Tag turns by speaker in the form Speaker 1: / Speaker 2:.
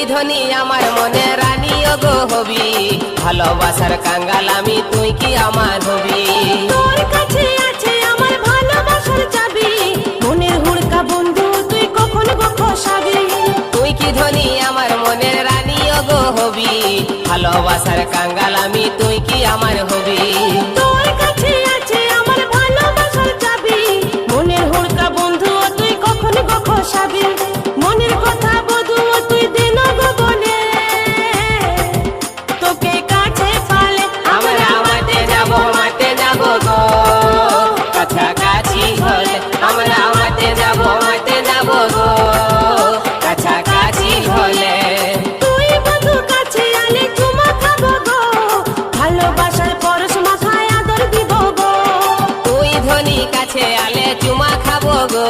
Speaker 1: কি ধনী আমার মনে রানী গো হবি, ভালোবাসার কাঙ্গাল আমি তুই কি আমার হবি।
Speaker 2: তোর কাছে আছে আমার ভালোবাসার চাবি, মনের হুড়কা বন্ধু তুই কখন গো খসাবি।
Speaker 1: তুই কি ধনী আমার মনের রানী গো হবি, ভালোবাসার কাঙ্গাল আমি তুই কি আমার হবি।
Speaker 2: তোর কাছে আছে আমার ভালোবাসার চাবি, মনের হুড়কা বন্ধু তুই কখন গো খসাবি। মনের কথা বধু তুই দিন গো বলে, তোকে কাছে পালে
Speaker 1: আমরা মাঠে যাব গো, কাছাকাছি হলে আমরা মাঠে যাব গো, কাছাকাছি হলে।
Speaker 2: তুই বন্ধু কাছে আলে চুমা খাবো গো, ভালোবাসার পরশ মাথায় আদর দিব গো।
Speaker 1: তুই ধনী কাছে আলে চুমা খাবো গো।